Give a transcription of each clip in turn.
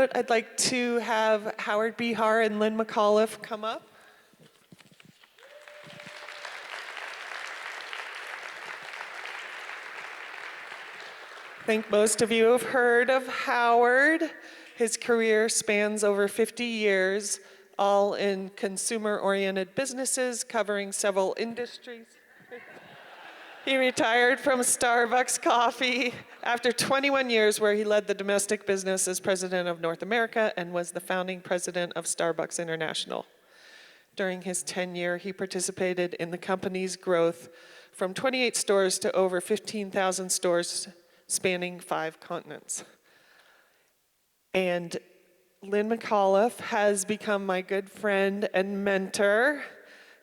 note, I'd like to have Howard Behar and Lynne McAuliffe come up. I think most of you have heard of Howard. His career spans over 50 years, all in consumer-oriented businesses covering several industries. He retired from Starbucks Coffee after 21 years where he led the domestic business as president of North America and was the founding president of Starbucks International. During his tenure, he participated in the company's growth from 28 stores to over 15,000 stores spanning 5 continents. And Lynne McAuliffe has become my good friend and mentor.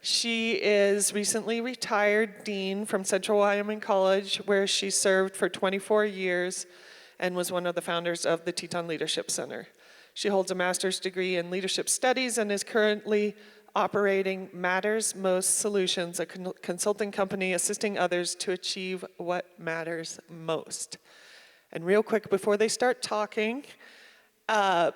She is recently retired dean from Central Wyoming College, where she served for 24 years and was one of the founders of the Teton Leadership Center. She holds a master's degree in leadership studies and is currently operating Matters Most Solutions, a consulting company assisting others to achieve what matters most. And real quick, before they start talking, the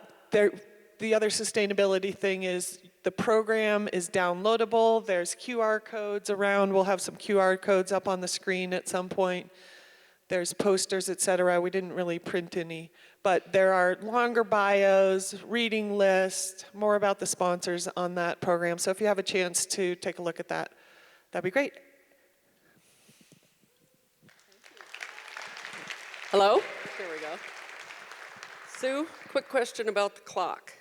other sustainability thing is the program is downloadable. There's QR codes around. We'll have some QR codes up on the screen at some point. There's posters, et cetera. We didn't really print any, but there are longer bios, reading lists, more about the sponsors on that program. So if you have a chance to take a look at that, that'd be great. Hello? There we go. Sue, quick question about the clock.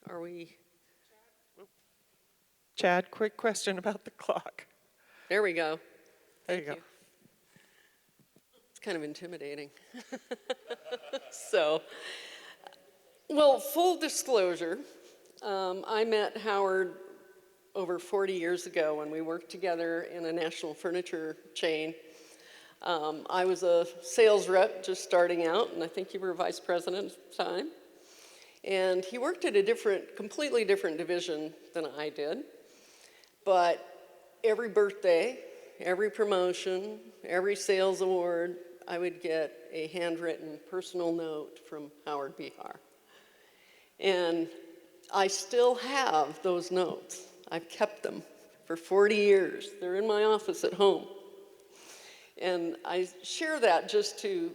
Are we? Chad, quick question about the clock. There we go. There you go. It's kind of intimidating. So, well, full disclosure, I met Howard over 40 years ago when we worked together in a national furniture chain. I was a sales rep just starting out, and I think you were vice president at the time. And he worked at a completely different division than I did. But every birthday, every promotion, every sales award, I would get a handwritten personal note from Howard Behar. And I still have those notes. I've kept them for 40 years. They're in my office at home. And I share that just to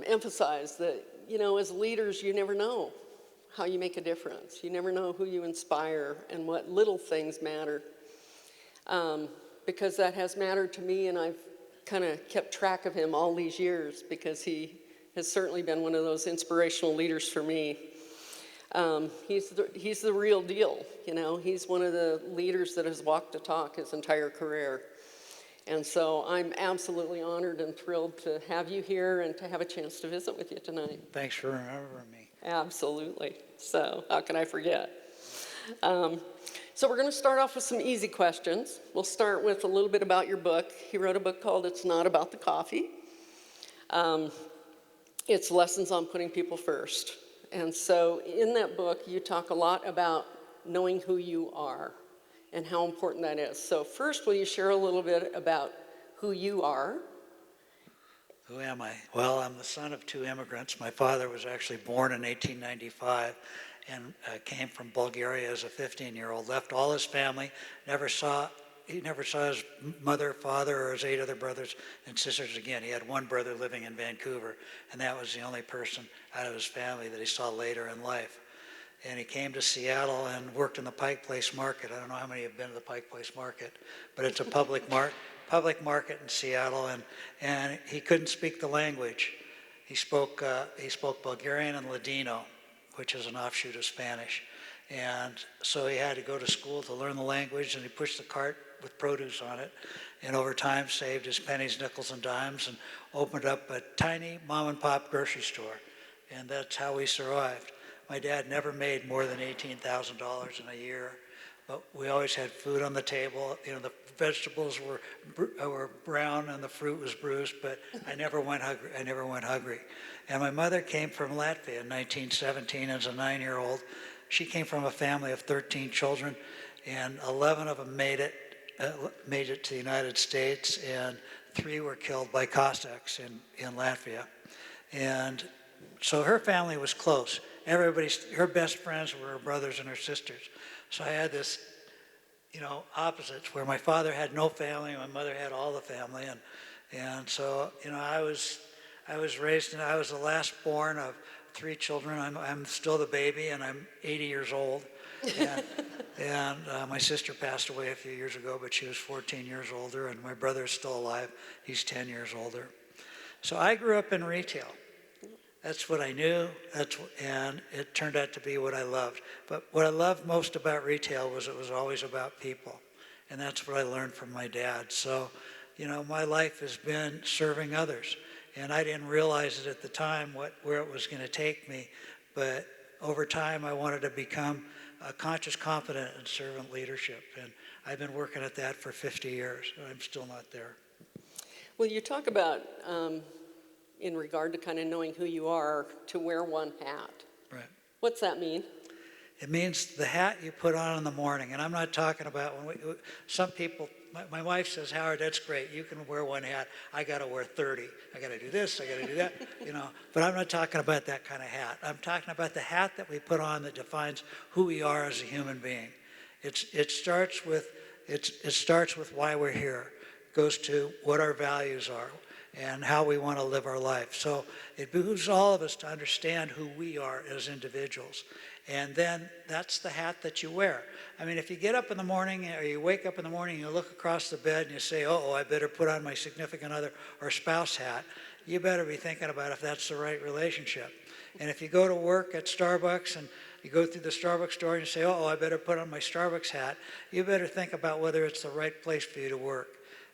emphasize that, you know, as leaders, you never know how you make a difference. You never know who you inspire and what little things matter. Because that has mattered to me, and I've kind of kept track of him all these years because he has certainly been one of those inspirational leaders for me. He's the real deal, you know. He's one of the leaders that has walked the talk his entire career. And so I'm absolutely honored and thrilled to have you here and to have a chance to visit with you tonight. Thanks for remembering me. Absolutely. So how can I forget? So we're going to start off with some easy questions. We'll start with a little bit about your book. He wrote a book called It's Not About the Coffee. It's lessons on putting people first. And so in that book, you talk a lot about knowing who you are and how important that is. So first, will you share a little bit about who you are? Who am I? Well, I'm the son of 2 immigrants. My father was actually born in 1895 and came from Bulgaria as a 15-year-old, left all his family, he never saw his mother, father, or his 8 other brothers and sisters again. He had 1 brother living in Vancouver, and that was the only person out of his family that he saw later in life. And he came to Seattle and worked in the Pike Place Market. I don't know how many have been to the Pike Place Market, but it's a public market in Seattle, and he couldn't speak the language. He spoke Bulgarian and Ladino, which is an offshoot of Spanish. And so he had to go to school to learn the language, and he pushed the cart with produce on it, and over time saved his pennies, nickels, and dimes, and opened up a tiny mom-and-pop grocery store. And that's how we survived. My dad never made more than $18,000 in a year, but we always had food on the table. You know, the vegetables were brown and the fruit was bruised, but I never went hungry. And my mother came from Latvia in 1917 as a 9-year-old. She came from a family of 13 children, and 11 of them made it to the United States, and 3 were killed by Cossacks in Latvia. And so her family was close. Her best friends were her brothers and her sisters. So I had this, opposites where my father had no family, my mother had all the family, and so I was raised, and I was the last born of 3 children. I'm still the baby, and I'm 80 years old. And my sister passed away a few years ago, but she was 14 years older, and my brother is still alive. He's 10 years older. So I grew up in retail. That's what I knew, and it turned out to be what I loved. But what I loved most about retail was it was always about people, and that's what I learned from my dad. So, my life has been serving others, and I didn't realize it at the time where it was going to take me, but over time I wanted to become a conscious, confident, and servant leadership, and I've been working at that for 50 years, and I'm still not there. Well, you talk about, in regard to kind of knowing who you are, to wear one hat. Right. What's that mean? It means the hat you put on in the morning, and I'm not talking about some people, my wife says, Howard, that's great, you can wear one hat, I got to wear 30, I got to do this, I got to do that, but I'm not talking about that kind of hat. I'm talking about the hat that we put on that defines who we are as a human being. It starts with why we're here, goes to what our values are, and how we want to live our life. So it behooves all of us to understand who we are as individuals. And then that's the hat that you wear. I mean, if you get up in the morning, or you wake up in the morning, and you look across the bed and you say, I better put on my significant other or spouse hat, you better be thinking about if that's the right relationship. And if you go to work at Starbucks and you go through the Starbucks door and you say, I better put on my Starbucks hat, you better think about whether it's the right place for you to work.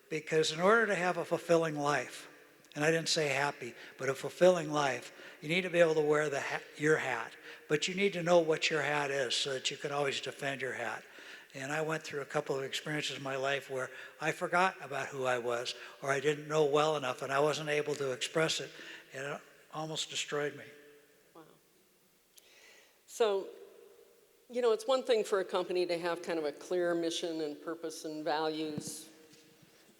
Because in order to have a fulfilling life, and I didn't say happy, but a fulfilling life, you need to be able to wear your hat. But you need to know what your hat is so that you can always defend your hat. And I went through a couple of experiences in my life where I forgot about who I was, or I didn't know well enough, and I wasn't able to express it, and it almost destroyed me. Wow. So, it's one thing for a company to have kind of a clear mission and purpose and values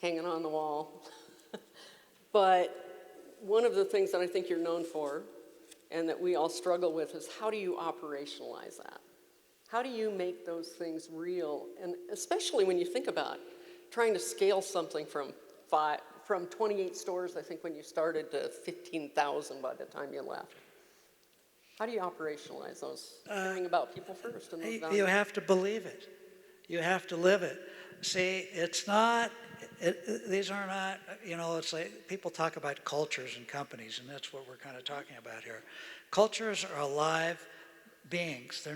hanging on the wall. But one of the things that I think you're known for, and that we all struggle with, is how do you operationalize that? How do you make those things real? And especially when you think about trying to scale something from 28 stores, I think, when you started, to 15,000 by the time you left. How do you operationalize those? Caring about people first. And those you have to believe it. You have to live it. See, these are not, it's like people talk about cultures and companies, and that's what we're kind of talking about here. Cultures are alive beings.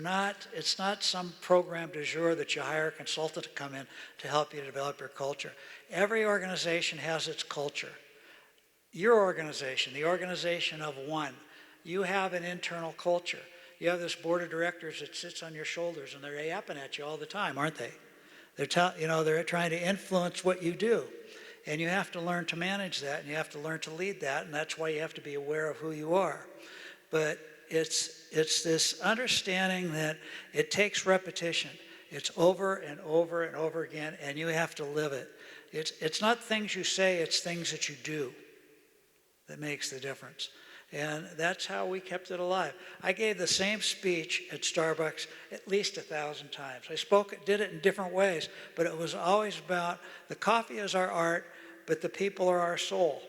It's not some program du jour that you hire a consultant to come in to help you develop your culture. Every organization has its culture. Your organization, the organization of one, you have an internal culture. You have this board of directors that sits on your shoulders, and they're yapping at you all the time, aren't they? They're trying to influence what you do. And you have to learn to manage that, and you have to learn to lead that, and that's why you have to be aware of who you are. But it's this understanding that it takes repetition. It's over and over and over again, and you have to live it. It's not things you say, it's things that you do that makes the difference. And that's how we kept it alive. I gave the same speech at Starbucks at least 1,000 times. Did it in different ways, but it was always about the coffee is our art, but the people are our soul.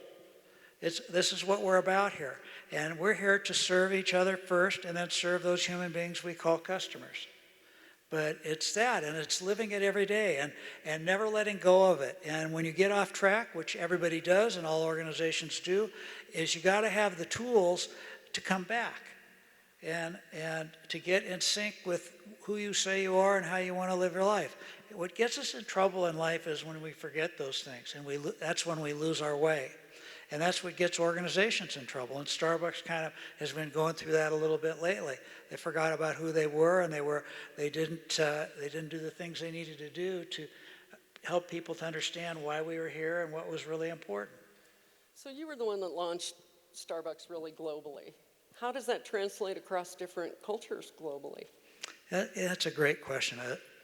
This is what we're about here. And we're here to serve each other first, and then serve those human beings we call customers. But it's that, and it's living it every day, and never letting go of it. And when you get off track, which everybody does and all organizations do, is you got to have the tools to come back and to get in sync with who you say you are and how you want to live your life. What gets us in trouble in life is when we forget those things, and that's when we lose our way. And that's what gets organizations in trouble. And Starbucks kind of has been going through that a little bit lately. They forgot about who they were, and they didn't do the things they needed to do to help people to understand why we were here and what was really important. So you were the one that launched Starbucks really globally. How does that translate across different cultures globally? That's a great question.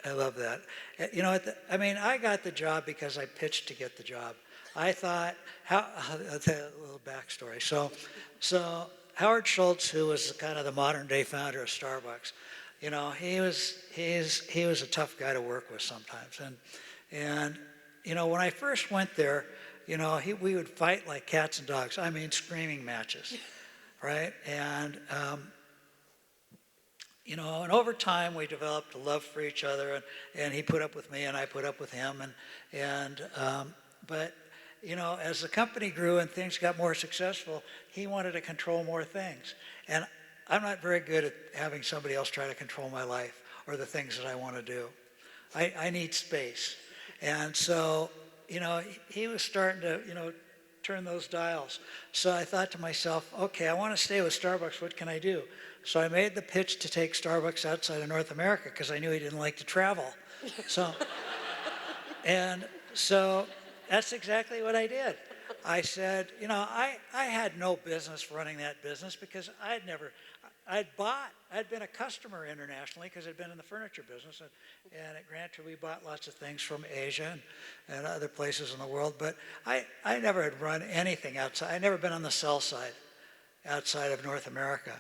I love that. I got the job because I pitched to get the job. I thought, a little backstory. So Howard Schultz, who was kind of the modern day founder of Starbucks, you know, he was a tough guy to work with sometimes. And you know, when I first went there, you know, we would fight like cats and dogs. I mean, screaming matches, right? And you know, and over time we developed a love for each other, and he put up with me, and I put up with him, but you know, as the company grew and things got more successful, he wanted to control more things, and I'm not very good at having somebody else try to control my life or the things that I want to do. I need space, and so you know, he was starting to, you know, turn those dials. So I thought to myself, okay, I want to stay with Starbucks. What can I do? So I made the pitch to take Starbucks outside of North America because I knew he didn't like to travel. So, and so that's exactly what I did. I said, you know, I had no business running that business because I'd been a customer internationally because I'd been in the furniture business, and at Grantor we bought lots of things from Asia and other places in the world, but I never had run anything outside. I'd never been on the sell side outside of North America.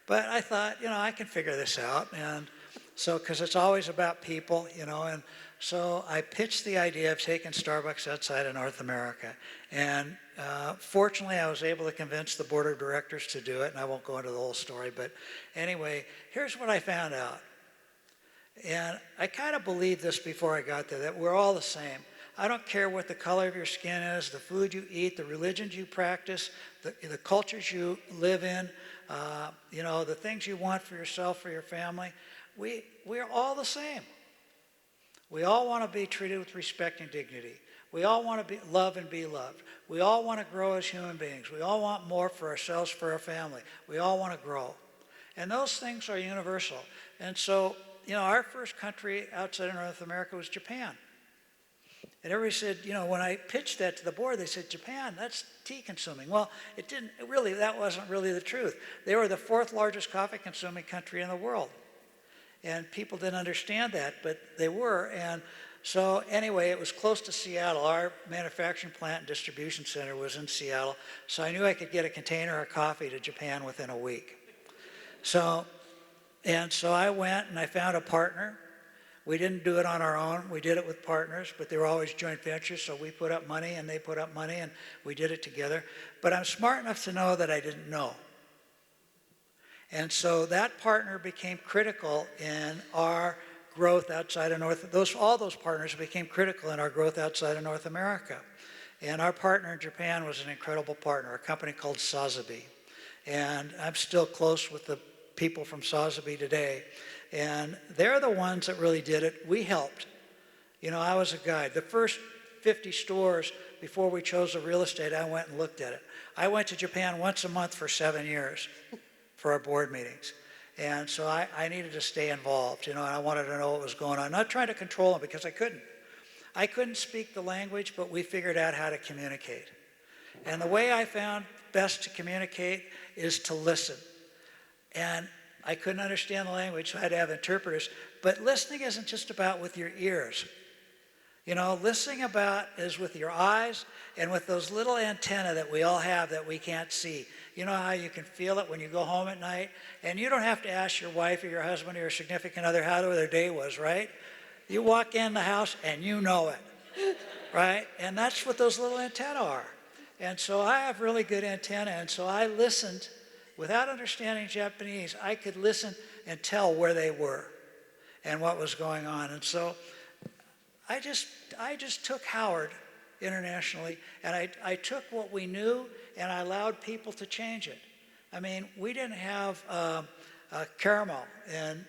But I thought, you know, I can figure this out, and so, because it's always about people, you know, and so I pitched the idea of taking Starbucks outside of North America, and fortunately I was able to convince the board of directors to do it, and I won't go into the whole story, but anyway, here's what I found out. And I kind of believed this before I got there, that we're all the same. I don't care what the color of your skin is, the food you eat, the religions you practice, the cultures you live in, you know, the things you want for yourself, for your family. We're all the same. We all want to be treated with respect and dignity. We all want to love and be loved. We all want to grow as human beings. We all want more for ourselves, for our family. We all want to grow. And those things are universal. And so, you know, our first country outside of North America was Japan. And everybody said, you know, when I pitched that to the board, they said, Japan, that's tea consuming. Well, that wasn't really the truth. They were the fourth largest coffee consuming country in the world. And people didn't understand that, but they were. And so anyway, it was close to Seattle. Our manufacturing plant and distribution center was in Seattle. So I knew I could get a container of coffee to Japan within a week. So I went and I found a partner. We didn't do it on our own. We did it with partners, but they were always joint ventures. So we put up money and they put up money and we did it together. But I'm smart enough to know that I didn't know. And so that partner became critical in our growth outside of all those partners became critical in our growth outside of North America. And our partner in Japan was an incredible partner, a company called Sotheby. And I'm still close with the people from Sotheby today. And they're the ones that really did it. We helped. You know, I was a guide. The first 50 stores, before we chose the real estate, I went and looked at it. I went to Japan once a month for 7 years for our board meetings. And so I needed to stay involved, you know, and I wanted to know what was going on. Not trying to control them because I couldn't. I couldn't speak the language, but we figured out how to communicate. And the way I found best to communicate is to listen. And I couldn't understand the language, so I had to have interpreters. But listening isn't just about with your ears. You know, listening is with your eyes and with those little antennae that we all have that we can't see. You know how you can feel it when you go home at night? And you don't have to ask your wife or your husband or your significant other how their day was, right? You walk in the house and you know it, right? And that's what those little antennae are. And so I have really good antennae, and so I listened. Without understanding Japanese, I could listen and tell where they were and what was going on. And so I just took Howard internationally, and I took what we knew and I allowed people to change it. I mean, we didn't have caramel in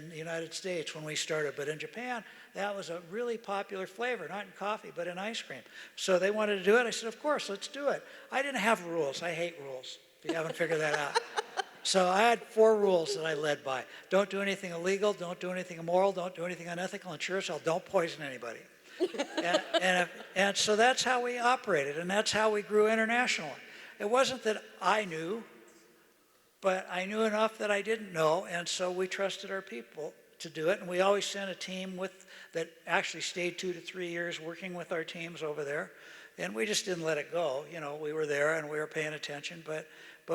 the United States when we started, but in Japan, that was a really popular flavor, not in coffee, but in ice cream. So they wanted to do it. I said, of course, let's do it. I didn't have rules. I hate rules, if you haven't figured that out. So I had 4 rules that I led by. Don't do anything illegal, don't do anything immoral, don't do anything unethical, and sure as hell, don't poison anybody. and so that's how we operated, and that's how we grew internationally. It wasn't that I knew, but I knew enough that I didn't know, and so we trusted our people to do it. And we always sent a team that actually stayed 2 to 3 years working with our teams over there. And we just didn't let it go. You know, we were there and we were paying attention, but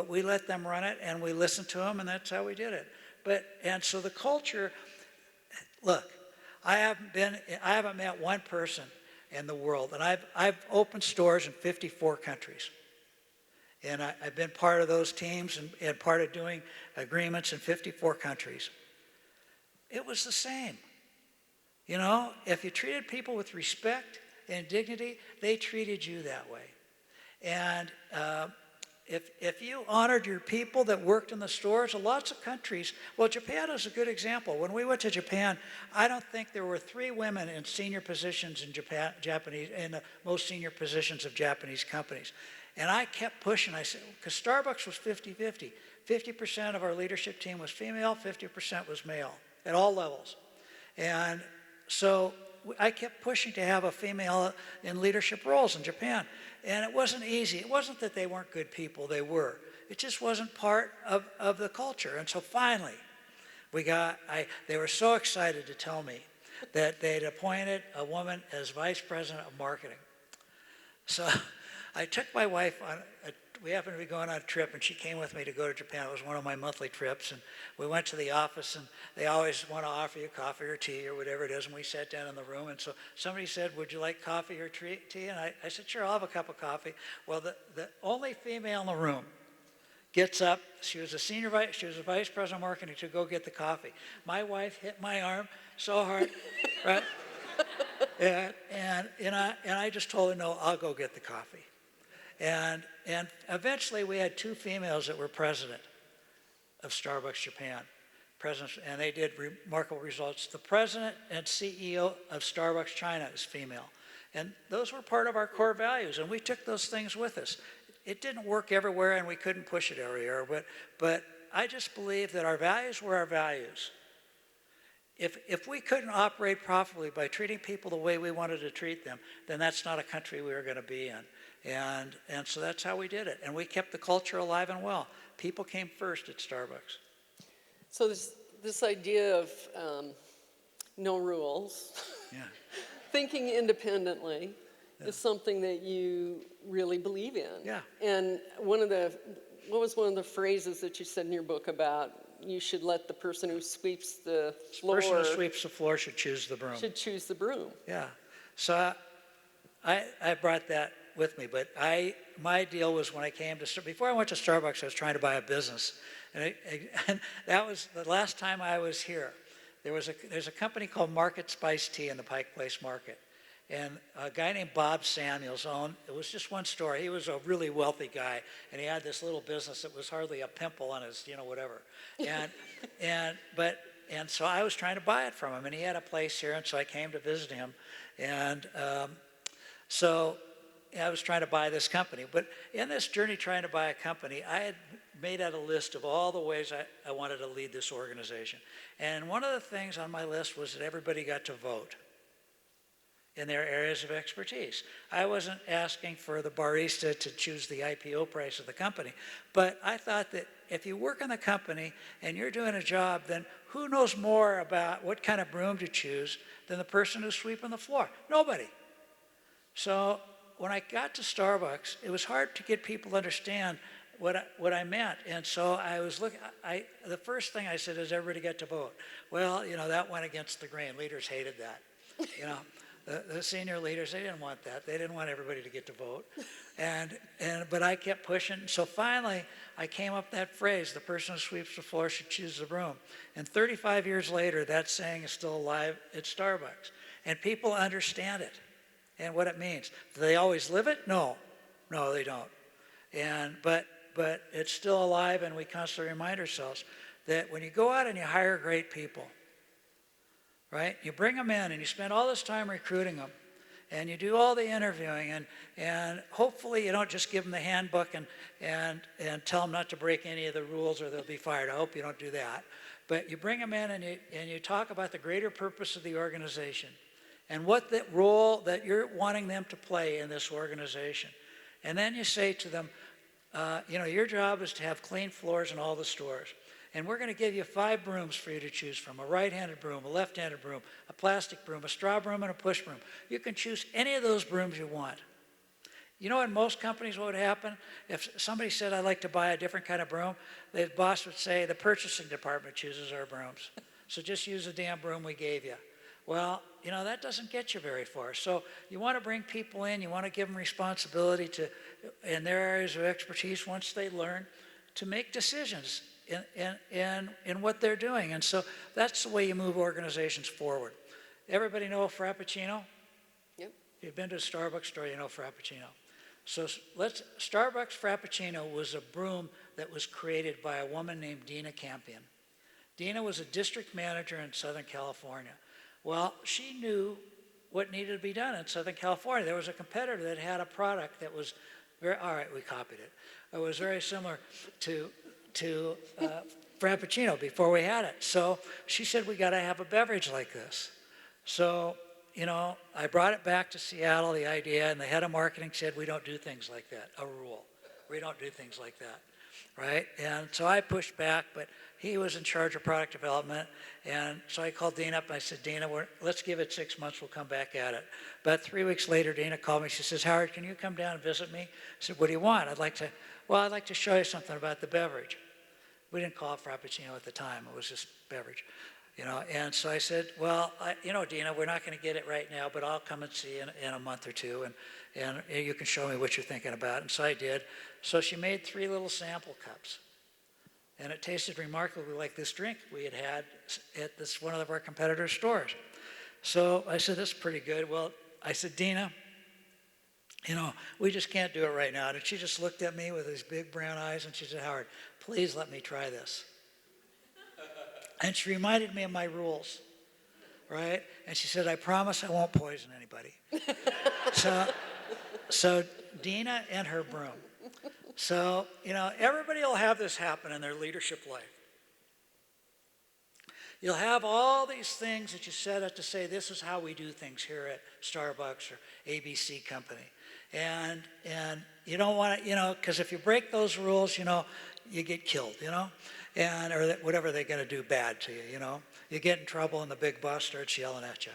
we let them run it and we listened to them, and that's how we did it. And so the culture, look, I haven't met one person in the world, and I've opened stores in 54 countries. And I've been part of those teams and part of doing agreements in 54 countries. It was the same. You know, if you treated people with respect and dignity, they treated you that way. And if you honored your people that worked in the stores, lots of countries, well, Japan is a good example. When we went to Japan, I don't think there were 3 women in senior positions in the most senior positions of Japanese companies. And I kept pushing. I said, because Starbucks was 50-50. 50% of our leadership team was female, 50% was male at all levels. And so I kept pushing to have a female in leadership roles in Japan. And it wasn't easy. It wasn't that they weren't good people. They were. It just wasn't part of the culture. And so finally, they were so excited to tell me that they'd appointed a woman as vice president of marketing. So I took my wife we happened to be going on a trip, and she came with me to go to Japan. It was one of my monthly trips, and we went to the office, and they always want to offer you coffee or tea or whatever it is, and we sat down in the room, and so somebody said, would you like coffee or tea? And I said, sure, I'll have a cup of coffee. Well, the only female in the room gets up. She was a vice president of marketing, to go get the coffee. My wife hit my arm so hard, right? And I just told her, no, I'll go get the coffee. And eventually we had 2 females that were president of Starbucks Japan. And they did remarkable results. The president and CEO of Starbucks China is female. And those were part of our core values, and we took those things with us. It didn't work everywhere, and we couldn't push it everywhere, but I just believe that our values were our values. If we couldn't operate properly by treating people the way we wanted to treat them, then that's not a country we were going to be in. And so that's how we did it. And we kept the culture alive and well. People came first at Starbucks. So this idea of no rules, Yeah. thinking independently, is something that you really believe in. Yeah. And what was one of the phrases that you said in your book about you should let the person who sweeps the floor... The person who sweeps the floor should choose the broom. Should choose the broom. Yeah. So I brought that with me, but my deal was when I came to, before I went to Starbucks, I was trying to buy a business. And that was the last time I was here. There's a company called Market Spice Tea in the Pike Place Market. And a guy named Bob Samuels owned, it was just one store. He was a really wealthy guy, and he had this little business that was hardly a pimple on his, whatever. And so I was trying to buy it from him, and he had a place here, and so I came to visit him. And so I was trying to buy this company. But in this journey trying to buy a company, I had made out a list of all the ways I wanted to lead this organization. And one of the things on my list was that everybody got to vote in their areas of expertise. I wasn't asking for the barista to choose the IPO price of the company, but I thought that if you work in the company and you're doing a job, then who knows more about what kind of broom to choose than the person who's sweeping the floor? Nobody. So when I got to Starbucks, it was hard to get people to understand what I meant. And so I was the first thing I said is everybody get to vote. Well, that went against the grain. Leaders hated that, The senior leaders, they didn't want that. They didn't want everybody to get to vote. But I kept pushing. So finally, I came up with that phrase, the person who sweeps the floor should choose the broom. And 35 years later, that saying is still alive at Starbucks. And people understand it and what it means. Do they always live it? No, they don't. But it's still alive, and we constantly remind ourselves that when you go out and you hire great people, right? You bring them in and you spend all this time recruiting them, and you do all the interviewing, and hopefully you don't just give them the handbook and tell them not to break any of the rules or they'll be fired. I hope you don't do that. But you bring them in and you talk about the greater purpose of the organization and what that role that you're wanting them to play in this organization. And then you say to them, your job is to have clean floors in all the stores. And we're going to give you 5 brooms for you to choose from: a right-handed broom, a left-handed broom, a plastic broom, a straw broom, and a push broom. You can choose any of those brooms you want. You know, in most companies, what would happen? If somebody said, I'd like to buy a different kind of broom, the boss would say, the purchasing department chooses our brooms. So just use the damn broom we gave you. Well, you know, that doesn't get you very far. So you want to bring people in, you want to give them responsibility to, in their areas of expertise, once they learn, to make decisions in what they're doing. And so that's the way you move organizations forward. Everybody know Frappuccino? Yep. If you've been to a Starbucks store, you know Frappuccino. So Starbucks Frappuccino was a broom that was created by a woman named Dina Campion. Dina was a district manager in Southern California. Well, she knew what needed to be done in Southern California. There was a competitor that had a product that was very, all right, we copied it. It was very similar to Frappuccino before we had it. So she said, we got to have a beverage like this. So, you know, I brought it back to Seattle, the idea, and the head of marketing said, we don't do things like that, a rule. We don't do things like that, right? And so I pushed back, but he was in charge of product development. And so I called Dina up and I said, Dina, let's give it 6 months, we'll come back at it. About 3 weeks later, Dina called me, she says, Howard, can you come down and visit me? I said, what do you want? I'd like to show you something about the beverage. We didn't call it Frappuccino at the time, it was just beverage. You know, and so I said, well, you know, Dina, we're not going to get it right now, but I'll come and see you in a month or two, and you can show me what you're thinking about. And so I did. So she made 3 little sample cups, and it tasted remarkably like this drink we had had at this one of our competitors' stores. So I said, this is pretty good. Well, I said, Dina, you know, we just can't do it right now. And she just looked at me with these big brown eyes, and she said, Howard, please let me try this. And she reminded me of my rules, right? And she said, I promise I won't poison anybody. So Dina and her broom. So, you know, everybody will have this happen in their leadership life. You'll have all these things that you set up to say, this is how we do things here at Starbucks or ABC Company. And you don't want to, you know, because if you break those rules, you know, you get killed, you know, and or whatever they're going to do bad to you, you know. You get in trouble and the big boss starts yelling at you,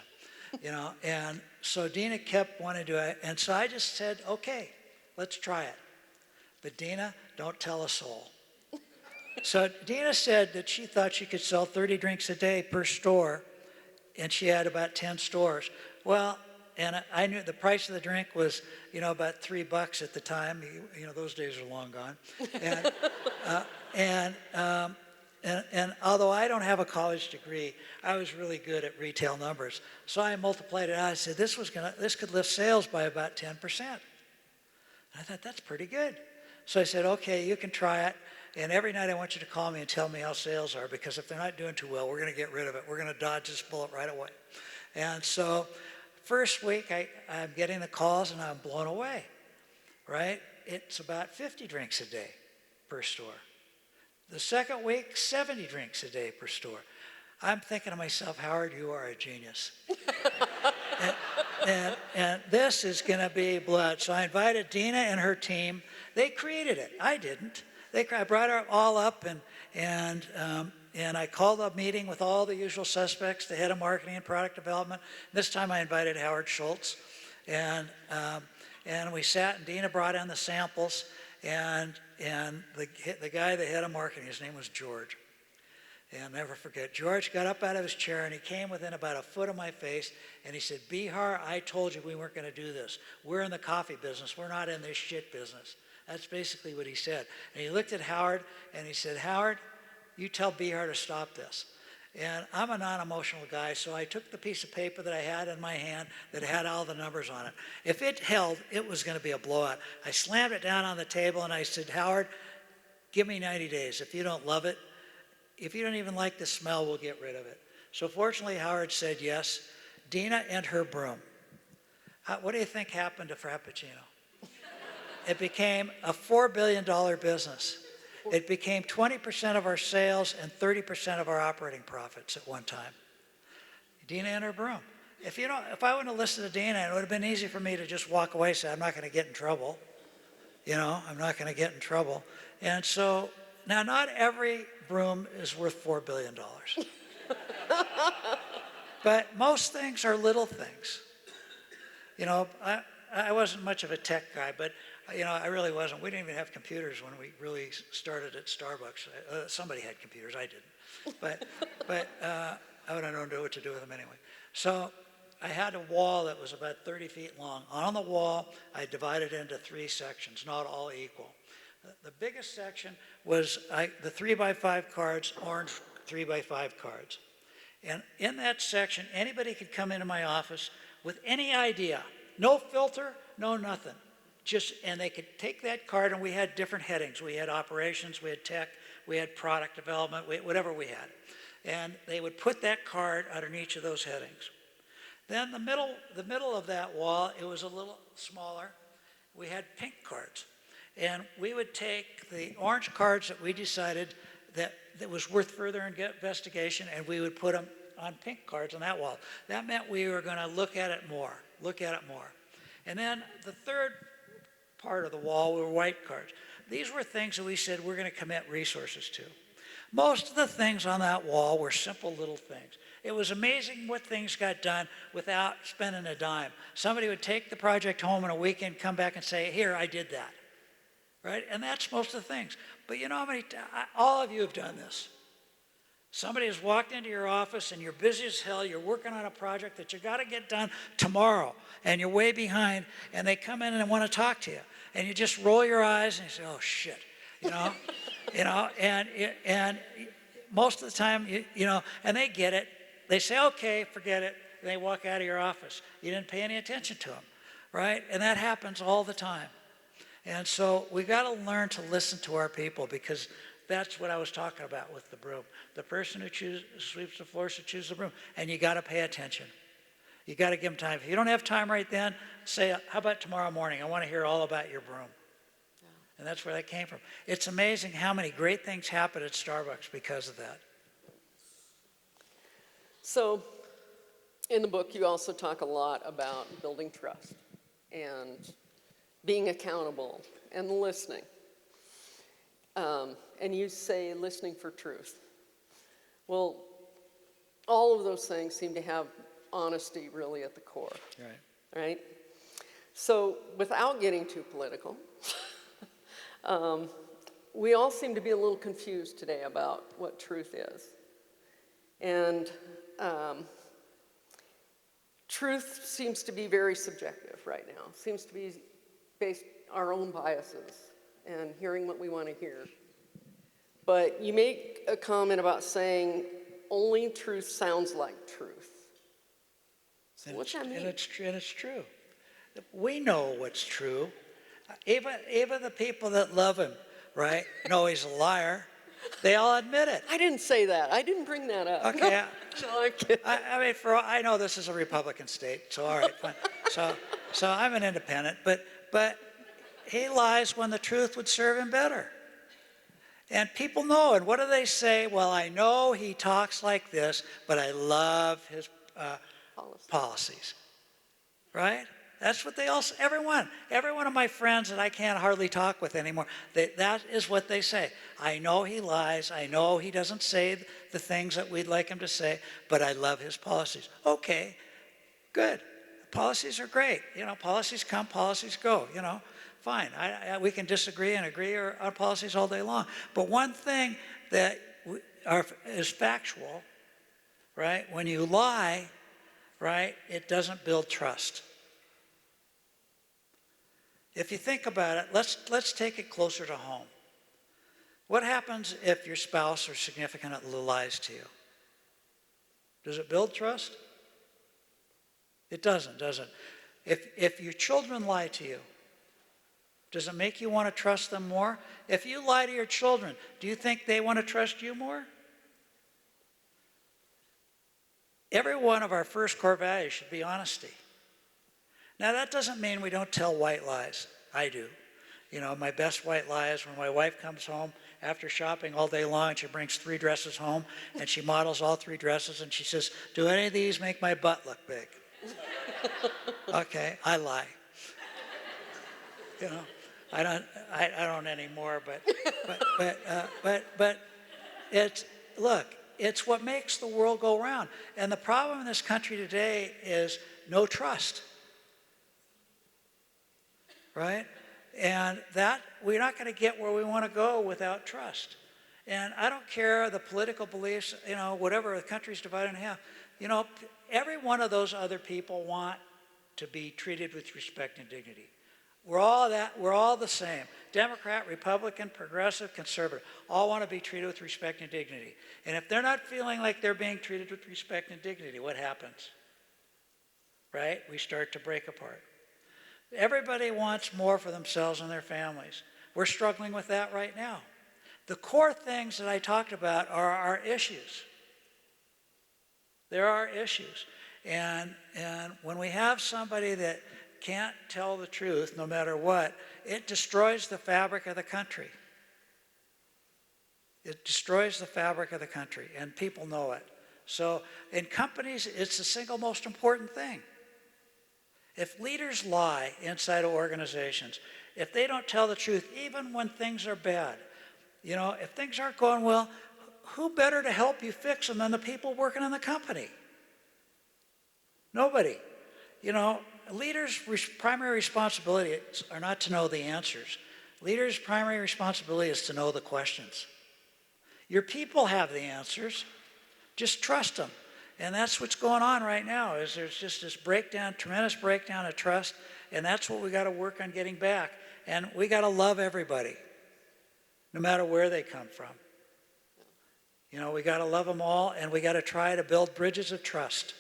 you know. And so Dina kept wanting to do it, and so I just said, okay, let's try it. But Dina, don't tell a soul. So Dina said that she thought she could sell 30 drinks a day per store, and she had about 10 stores. Well, and I knew the price of the drink was, you know, about $3 at the time. You know, those days are long gone. And although I don't have a college degree, I was really good at retail numbers. So I multiplied it out. I said, this could lift sales by about 10%. And I thought, that's pretty good. So I said, okay, you can try it. And every night I want you to call me and tell me how sales are, because if they're not doing too well, we're going to get rid of it. We're going to dodge this bullet right away. And so first week, I'm getting the calls and I'm blown away, right? It's about 50 drinks a day per store. The second week, 70 drinks a day per store. I'm thinking to myself, Howard, you are a genius. and this is going to be blood. So I invited Dina and her team. They created it. I didn't. I brought her all up, and I called a meeting with all the usual suspects, the head of marketing and product development. This time I invited Howard Schultz, and we sat, and Dina brought in the samples, and the guy, the head of marketing, his name was George. And I'll never forget, George got up out of his chair and he came within about a foot of my face and he said, Behar, I told you we weren't going to do this. We're in the coffee business. We're not in this shit business. That's basically what he said. And he looked at Howard and he said, Howard, you tell Behar to stop this. And I'm a non-emotional guy, so I took the piece of paper that I had in my hand that had all the numbers on it. If it held, it was going to be a blowout. I slammed it down on the table and I said, Howard, give me 90 days. If you don't love it, if you don't even like the smell, we'll get rid of it. So fortunately, Howard said yes. Dina and her broom. What do you think happened to Frappuccino? It became a $4 billion business. It became 20% of our sales and 30% of our operating profits at one time. Dina and her broom. If I wouldn't have listened to Dina, it would have been easy for me to just walk away and say, I'm not going to get in trouble. You know, I'm not going to get in trouble. And so, now not every broom is worth $4 billion. But most things are little things. You know, I wasn't much of a tech guy, but I really wasn't. We didn't even have computers when we really started at Starbucks. Somebody had computers, I didn't. But I don't know what to do with them anyway. So I had a wall that was about 30 feet long. On the wall, I divided it into 3 sections, not all equal. The biggest section was the 3x5 cards, orange 3x5 cards. And in that section, anybody could come into my office with any idea. No filter, no nothing. And they could take that card, and we had different headings. We had operations, we had tech, we had product development, whatever we had. And they would put that card under each of those headings. Then the middle of that wall, it was a little smaller. We had pink cards. And we would take the orange cards that we decided that was worth further investigation, and we would put them on pink cards on that wall. That meant we were going to look at it more. And then the third part of the wall were white cards. These were things that we said we're going to commit resources to. Most of the things on that wall were simple little things. It was amazing what things got done without spending a dime. Somebody would take the project home in a weekend, come back and say, here, I did that. Right? And that's most of the things. But you know how many, all of you have done this. Somebody has walked into your office and you're busy as hell, you're working on a project that you got to get done tomorrow, and you're way behind, and they come in and they want to talk to you. And you just roll your eyes and you say, oh shit, and most of the time, and they get it. They say, okay, forget it. And they walk out of your office. You didn't pay any attention to them, right? And that happens all the time. And so we got to learn to listen to our people, because that's what I was talking about with the broom. The person who sweeps the floor should choose the broom. And you got to pay attention. You got to give them time. If you don't have time right then, say, how about tomorrow morning? I want to hear all about your broom. Yeah. And that's where that came from. It's amazing how many great things happen at Starbucks because of that. So in the book, you also talk a lot about building trust and being accountable and listening. And you say listening for truth. Well, all of those things seem to have honesty really at the core. Right? So without getting too political, we all seem to be a little confused today about what truth is. And truth seems to be very subjective right now. Seems to be based on our own biases and hearing what we want to hear. But you make a comment about saying only truth sounds like truth. So what's that mean? And it's true. We know what's true. Even the people that love him, right, know he's a liar. They all admit it. I didn't say that. I didn't bring that up. Okay. No, I'm kidding. I know this is a Republican state, so all right, fine. So I'm an independent, but he lies when the truth would serve him better. And people know, and what do they say? Well, I know he talks like this, but I love his policies. Right? That's what they all say. Every one of my friends that I can't hardly talk with anymore, that is what they say. I know he lies. I know he doesn't say the things that we'd like him to say, but I love his policies. Okay, good. Policies are great. Policies come, policies go, Fine. We can disagree and agree on policies all day long. But one thing that is factual, right? When you lie, right, it doesn't build trust. If you think about it, let's take it closer to home. What happens if your spouse or significant other lies to you? Does it build trust? It doesn't, does it? If your children lie to you, does it make you want to trust them more? If you lie to your children, do you think they want to trust you more? Every one of our first core values should be honesty. Now, that doesn't mean we don't tell white lies. I do. My best white lie is when my wife comes home after shopping all day long, and she brings 3 dresses home, and she models all 3 dresses, and she says, do any of these make my butt look big? Okay, I lie. I don't anymore, but it's what makes the world go round. And the problem in this country today is no trust. right? And that, we're not going to get where we want to go without trust. And I don't care the political beliefs, whatever, the country's divided in half. Every one of those other people want to be treated with respect and dignity. We're all the same. Democrat, Republican, progressive, conservative, all want to be treated with respect and dignity. And if they're not feeling like they're being treated with respect and dignity, what happens? Right? We start to break apart. Everybody wants more for themselves and their families. We're struggling with that right now. The core things that I talked about are our issues. There are issues. And when we have somebody that can't tell the truth no matter what, it destroys the fabric of the country. It destroys the fabric of the country, and people know it. So in companies, it's the single most important thing. If leaders lie inside of organizations, if they don't tell the truth, even when things are bad, if things aren't going well, who better to help you fix them than the people working in the company? Nobody. Leaders' primary responsibilities are not to know the answers. Leaders' primary responsibility is to know the questions. Your people have the answers. Just trust them. And that's what's going on right now, is there's just this breakdown, tremendous breakdown of trust, and that's what we got to work on getting back. And we got to love everybody, no matter where they come from. We got to love them all, and we got to try to build bridges of trust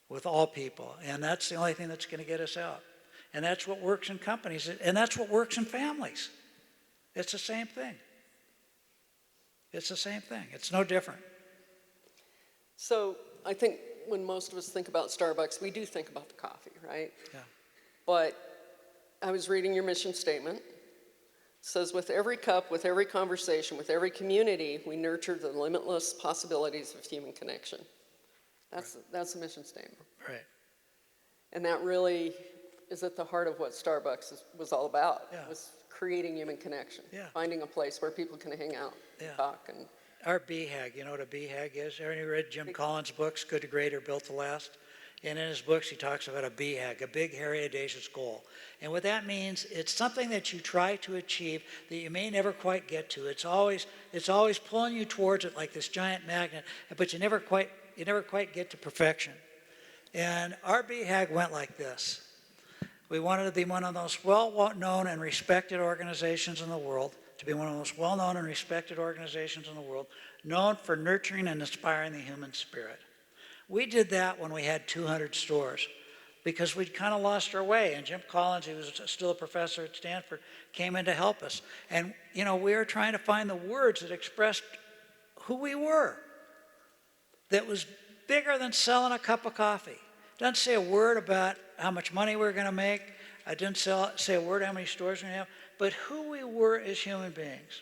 with all people. And that's the only thing that's going to get us out. And that's what works in companies, and that's what works in families. It's the same thing. It's the same thing. It's no different. So I think when most of us think about Starbucks, we do think about the coffee, right? Yeah. But I was reading your mission statement. It says, with every cup, with every conversation, with every community, we nurture the limitless possibilities of human connection. That's the mission statement. Right. And that really is at the heart of what Starbucks was all about. Yeah. It was creating human connection, Yeah. finding a place where people can hang out and talk. And Our BHAG, you know what a BHAG is? Everybody read Jim Collins' books, Good to Great or Built to Last? And in his books, he talks about a BHAG, a big, hairy, audacious goal. And what that means, it's something that you try to achieve that you may never quite get to. It's always pulling you towards it like this giant magnet, but you never quite get to perfection. And our BHAG went like this. We wanted to be one of the most well-known and respected organizations in the world, to be one of the most well-known and respected organizations in the world, known for nurturing and inspiring the human spirit. We did that when we had 200 stores because we'd kind of lost our way. And Jim Collins, who was still a professor at Stanford, came in to help us. And, we were trying to find the words that expressed who we were, that was bigger than selling a cup of coffee. Doesn't say a word about how much money we're going to make. I didn't say a word how many stores we're going to have, but who we were as human beings.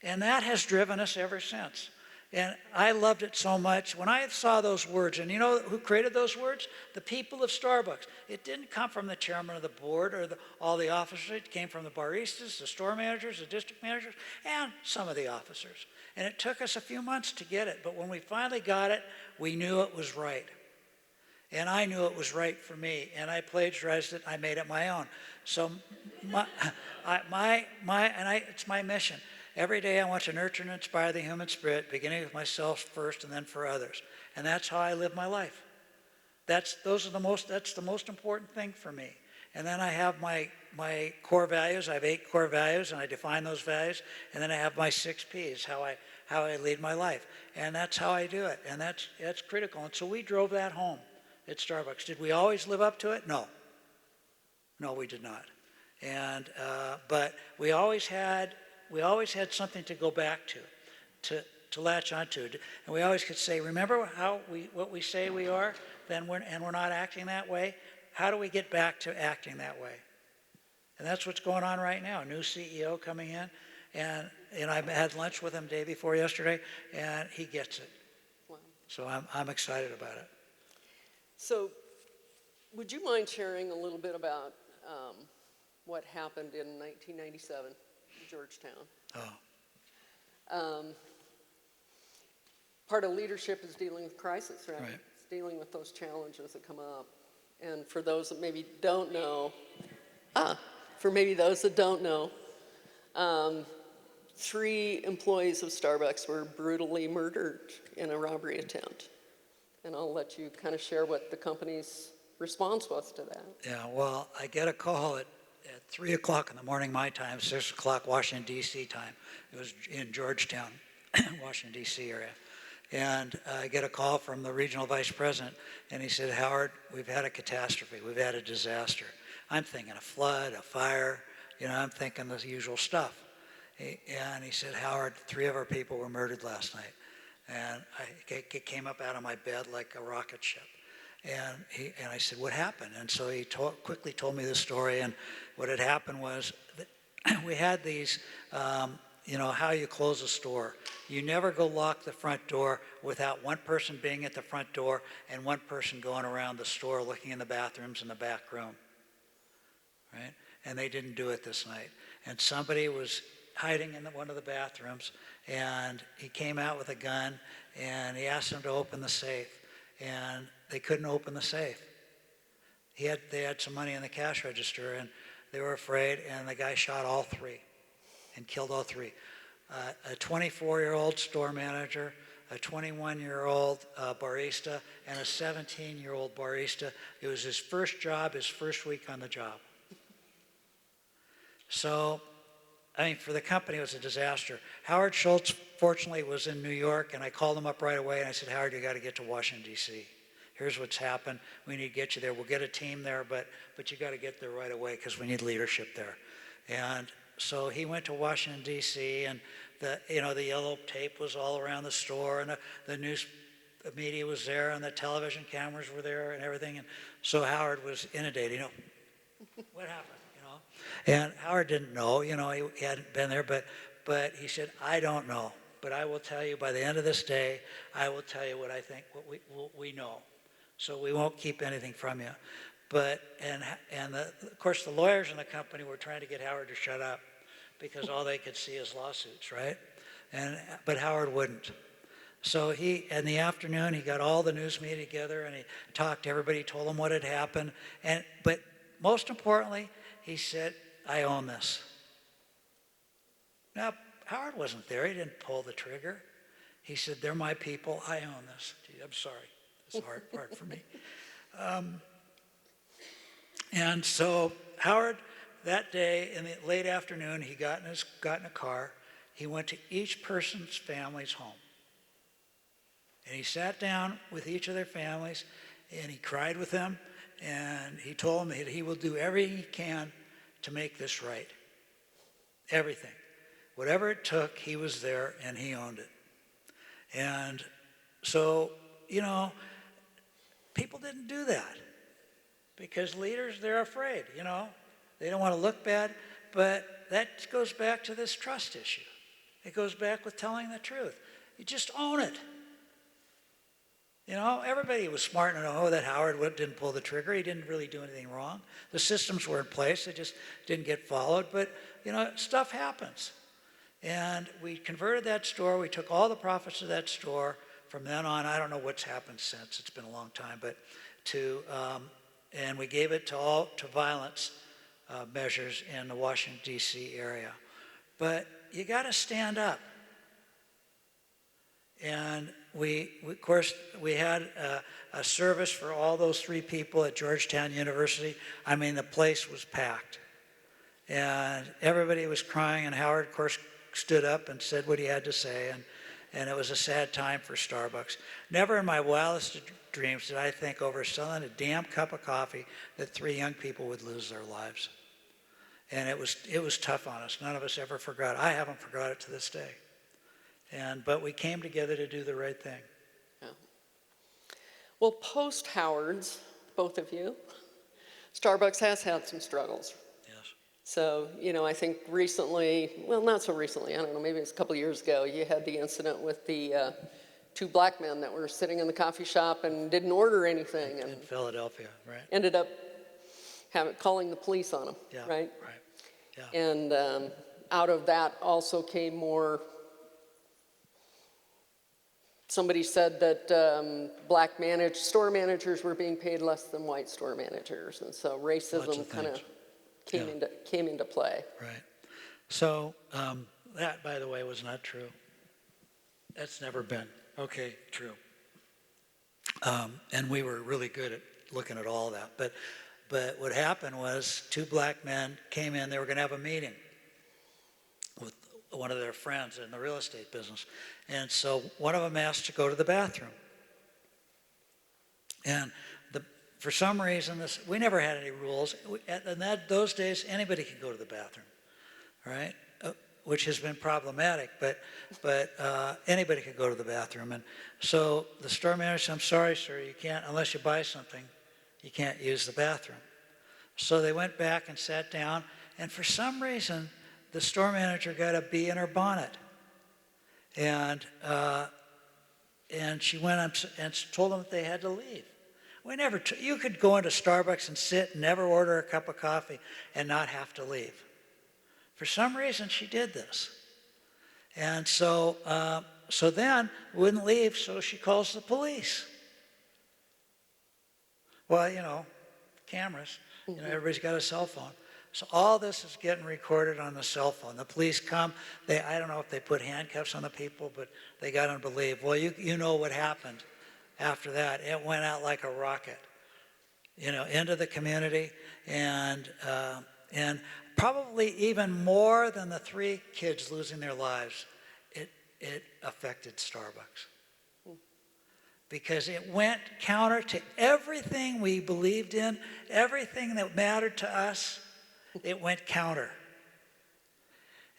And that has driven us ever since. And I loved it so much. When I saw those words, and you know who created those words? The people of Starbucks. It didn't come from the chairman of the board or all the officers. It came from the baristas, the store managers, the district managers, and some of the officers. And it took us a few months to get it. But when we finally got it, we knew it was right. And I knew it was right for me, and I plagiarized it. I made it my own. So it's my mission. Every day I want to nurture and inspire the human spirit, beginning with myself first and then for others. And that's how I live my life. That's the most important thing for me. And then I have my core values. I have 8 core values, and I define those values. And then I have my 6 Ps, how I lead my life. And that's how I do it. And that's critical. And so we drove that home at Starbucks. Did we always live up to it? No. No, we did not. And but we always had something to go back to latch onto. And we always could say, remember what we say we are, and we're not acting that way? How do we get back to acting that way? And that's what's going on right now. A new CEO coming in, and I had lunch with him day before yesterday, and he gets it. wow. So I'm excited about it. So would you mind sharing a little bit about what happened in 1997 in Georgetown? Oh. Part of leadership is dealing with crisis, right? Right. It's dealing with those challenges that come up. And for those that maybe don't know, for maybe those that don't know, 3 employees of Starbucks were brutally murdered in a robbery attempt. And I'll let you kind of share what the company's response was to that. Yeah, well, I get a call at 3 o'clock in the morning my time, 6 o'clock Washington, D.C. time. It was in Georgetown, Washington, D.C. area. And I get a call from the regional vice president, and he said, Howard, we've had a catastrophe. We've had a disaster. I'm thinking a flood, a fire, I'm thinking the usual stuff. And he said, Howard, 3 of our people were murdered last night. And it came up out of my bed like a rocket ship. And I said, what happened? And so he quickly told me the story. And what had happened was that we had these, how you close a store. You never go lock the front door without one person being at the front door and one person going around the store looking in the bathrooms in the back room. Right? And they didn't do it this night. And somebody was hiding in one of the bathrooms, and he came out with a gun, and he asked them to open the safe, and they couldn't open the safe. They had some money in the cash register, and they were afraid, and the guy shot all 3 and killed all 3. A 24-year-old store manager, a 21-year-old barista, and a 17-year-old barista. It was his first job, his first week on the job. So, for the company, it was a disaster. Howard Schultz, fortunately, was in New York, and I called him up right away, and I said, Howard, you got to get to Washington, D.C. Here's what's happened. We need to get you there. We'll get a team there, but you got to get there right away because we need leadership there. And so he went to Washington, D.C., and the yellow tape was all around the store, and the news media was there, and the television cameras were there, and everything. And so Howard was inundated. What happened? And Howard didn't know. He hadn't been there, but he said, I don't know, but I will tell you by the end of this day, I will tell you what I think, what we know. So we won't keep anything from you. But of course the lawyers in the company were trying to get Howard to shut up because all they could see is lawsuits, right? But Howard wouldn't. So in the afternoon, he got all the news media together and he talked to everybody, told them what had happened. But most importantly, he said, I own this. Now, Howard wasn't there. He didn't pull the trigger. He said, they're my people. I own this. Gee, I'm sorry. It's hard for me. And so Howard, that day in the late afternoon, he got in a car. He went to each person's family's home. And he sat down with each of their families, and he cried with them, and he told them that he will do everything he can to make this right. Everything. Whatever it took, he was there, and he owned it. And so, people didn't do that because leaders, they're afraid, They don't want to look bad, but that goes back to this trust issue. It goes back with telling the truth. You just own it. Everybody was smart to know that Howard didn't pull the trigger. He didn't really do anything wrong. The systems were in place. They just didn't get followed. But, stuff happens. And we converted that store. We took all the profits of that store. From then on, I don't know what's happened since. It's been a long time. But and we gave it to violence measures in the Washington, D.C. area. But you got to stand up. And of course, we had a service for all those 3 people at Georgetown University. The place was packed. And everybody was crying, and Howard, of course, stood up and said what he had to say, and it was a sad time for Starbucks. Never in my wildest dreams did I think over selling a damn cup of coffee that 3 young people would lose their lives. And it was tough on us. None of us ever forgot. I haven't forgot it to this day. But we came together to do the right thing. Yeah. Well, post Howard's, both of you, Starbucks has had some struggles. Yes. So, I think recently, well, not so recently, I don't know, maybe it was a couple of years ago, you had the incident with the 2 black men that were sitting in the coffee shop and didn't order anything. In Philadelphia, right? Ended up calling the police on them, Yeah, right? Right. Yeah. And out of that also came more somebody said that black store managers were being paid less than white store managers, and so racism kind of came into play. Right. So that, by the way, was not true. That's never been. Okay, true. And we were really good at looking at all that. But what happened was 2 black men came in. They were going to have a meeting with one of their friends in the real estate business. And so one of them asked to go to the bathroom. And for some reason, we never had any rules. In those days, anybody could go to the bathroom, right? Which has been problematic, but anybody could go to the bathroom. And so the store manager said, I'm sorry, sir, you can't, unless you buy something, you can't use the bathroom. So they went back and sat down, and for some reason, the store manager got a bee in her bonnet. And she went up and told them that they had to leave. You could go into Starbucks and sit and never order a cup of coffee and not have to leave. For some reason, she did this. And so then wouldn't leave, so she calls the police. Well, cameras, everybody's got a cell phone. So all this is getting recorded on the cell phone. The police come, I don't know if they put handcuffs on the people, but they got them to leave. Well, you know what happened after that. It went out like a rocket, into the community, and probably even more than the 3 kids losing their lives, it affected Starbucks. Because it went counter to everything we believed in, everything that mattered to us, it went counter.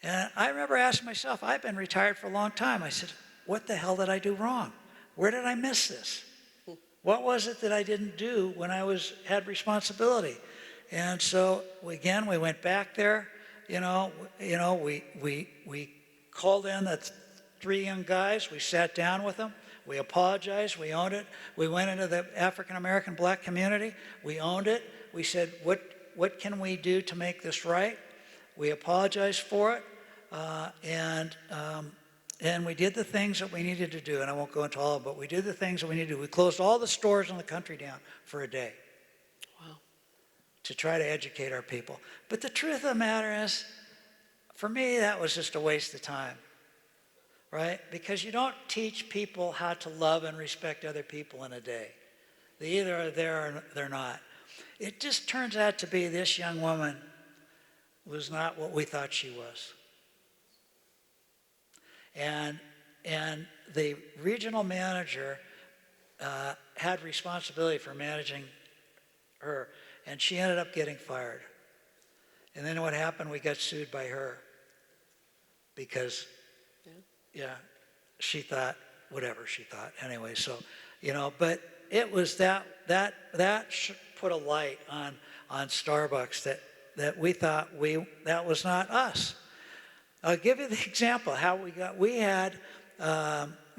And I remember asking myself, I've been retired for a long time. I said, what the hell did I do wrong? Where did I miss this? What was it that I didn't do when I had responsibility? And so we went back there. We called in the 3 young guys. We sat down with them. We apologized. We owned it. We went into the African American black community. We owned it. We said, what can we do to make this right? We apologized for it, and we did the things that we needed to do. And I won't go into all of it, but we did the things that we needed to do. We closed all the stores in the country down for a day. To try to educate our people. But the truth of the matter is, for me, that was just a waste of time, right? Because you don't teach people how to love and respect other people in a day. They either are there or they're not. It just turns out to be this young woman was not what we thought she was. And the regional manager had responsibility for managing her. And she ended up getting fired. And then what happened, we got sued by her. Because, she thought, whatever she thought. Anyway, so, but it was that put a light on Starbucks that we thought that was not us. I'll give you the example how we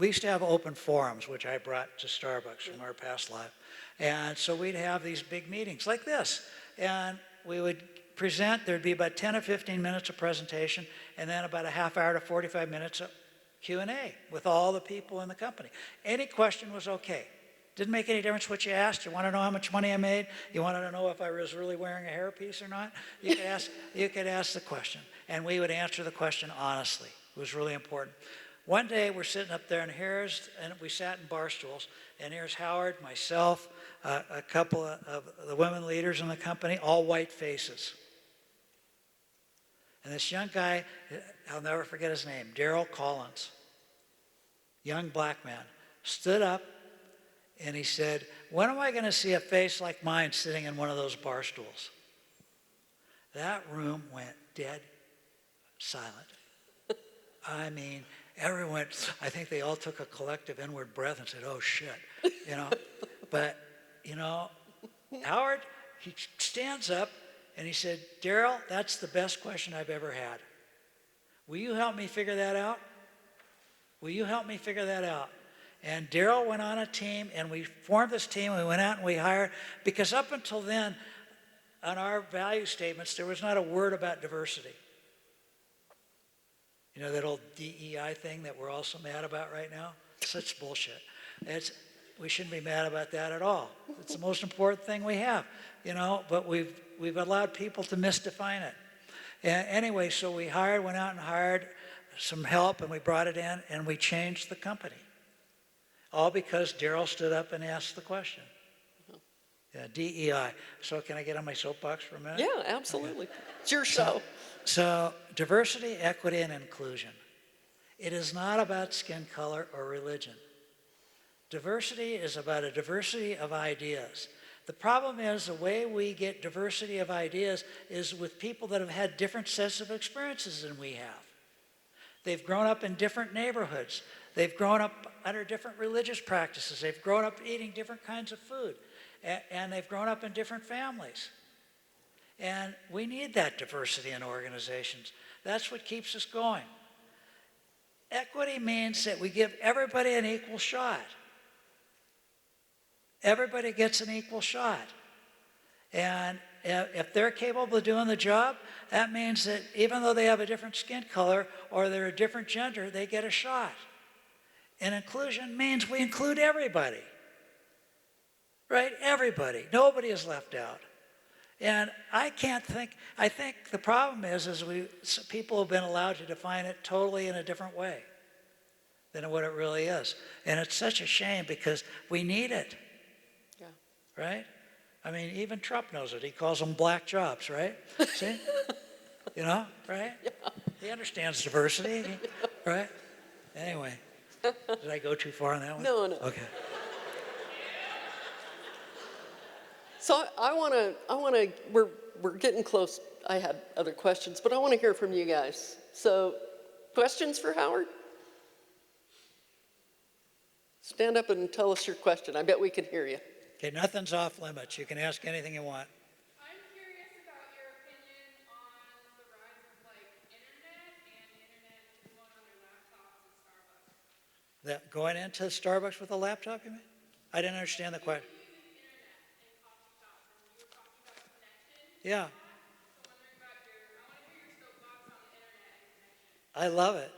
used to have open forums, which I brought to Starbucks from our past life. And so we'd have these big meetings like this. And we would present, there'd be about 10 or 15 minutes of presentation, and then about a half hour to 45 minutes of Q&A with all the people in the company. Any question was okay. Didn't make any difference what you asked. You want to know how much money I made? You wanted to know if I was really wearing a hairpiece or not? You could ask the question. And we would answer the question honestly. It was really important. One day we're sitting up there, and we sat in bar stools, and here's Howard, myself, a couple of the women leaders in the company, all white faces. And this young guy, I'll never forget his name, Daryl Collins, young black man, stood up and he said, when am I going to see a face like mine sitting in one of those bar stools? That room went dead silent. I mean, everyone, I think they all took a collective inward breath and said, oh shit, But, Howard, he stands up and he said, Daryl, that's the best question I've ever had. Will you help me figure that out? Will you help me figure that out? And Daryl went on a team, and we formed this team. We went out and we hired, because up until then, on our value statements, there was not a word about diversity. That old DEI thing that we're all so mad about right now? such bullshit. We shouldn't be mad about that at all. It's the most important thing we have, but we've allowed people to misdefine it. Anyway, so we went out and hired some help, and we brought it in, and we changed the company. All because Daryl stood up and asked the question. Yeah, DEI. So can I get on my soapbox for a minute? Yeah, absolutely. Okay. It's your show. So diversity, equity, and inclusion. It is not about skin color or religion. Diversity is about a diversity of ideas. The problem is the way we get diversity of ideas is with people that have had different sets of experiences than we have. They've grown up in different neighborhoods. They've grown up under different religious practices. They've grown up eating different kinds of food. And they've grown up in different families. And we need that diversity in organizations. That's what keeps us going. Equity means that we give everybody an equal shot. Everybody gets an equal shot. And if they're capable of doing the job, that means that even though they have a different skin color or they're a different gender, they get a shot. And inclusion means we include everybody. Right? Everybody. Nobody is left out. And I think the problem is people have been allowed to define it totally in a different way than what it really is. And it's such a shame because we need it. Yeah. Right? I mean, even Trump knows it. He calls them black jobs, right? See? Right? Yeah. He understands diversity, right? Anyway, did I go too far on that one? No. Okay. So I want to, we're getting close. I had other questions, but I want to hear from you guys. So questions for Howard? Stand up and tell us your question. I bet we can hear you. Okay, nothing's off limits. You can ask anything you want. I'm curious about your opinion on the rise of internet and internet going on your laptops at Starbucks. Going into Starbucks with a laptop, you mean? I didn't understand the question. Yeah. I love it.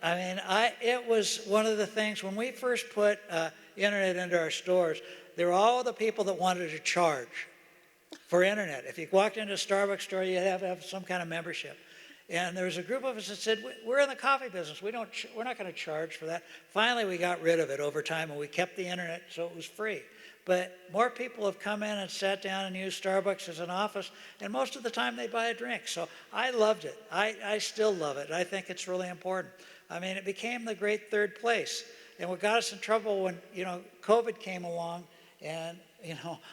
I mean, it was one of the things when we first put internet into our stores, there were all the people that wanted to charge for internet. If you walked into a Starbucks store, you had to have some kind of membership. And there was a group of us that said, we're in the coffee business. We're not going to charge for that. Finally, we got rid of it over time, and we kept the internet so it was free. But more people have come in and sat down and used Starbucks as an office, and most of the time they buy a drink. So I loved it. I still love it. I think it's really important. I mean, it became the great third place. And what got us in trouble when, COVID came along and,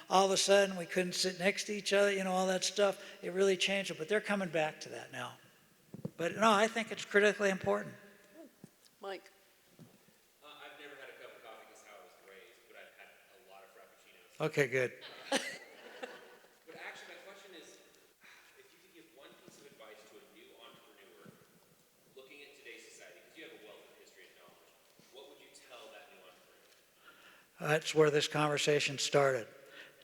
all of a sudden we couldn't sit next to each other, all that stuff, it really changed it. But they're coming back to that now. But no, I think it's critically important. Mike. I've never had a cup of coffee because how I was raised, but I've had a lot of frappuccinos. Okay, good. But actually, my question is, if you could give one piece of advice to a new entrepreneur looking at today's society, because you have a wealth of history and knowledge, what would you tell that new entrepreneur? That's where this conversation started.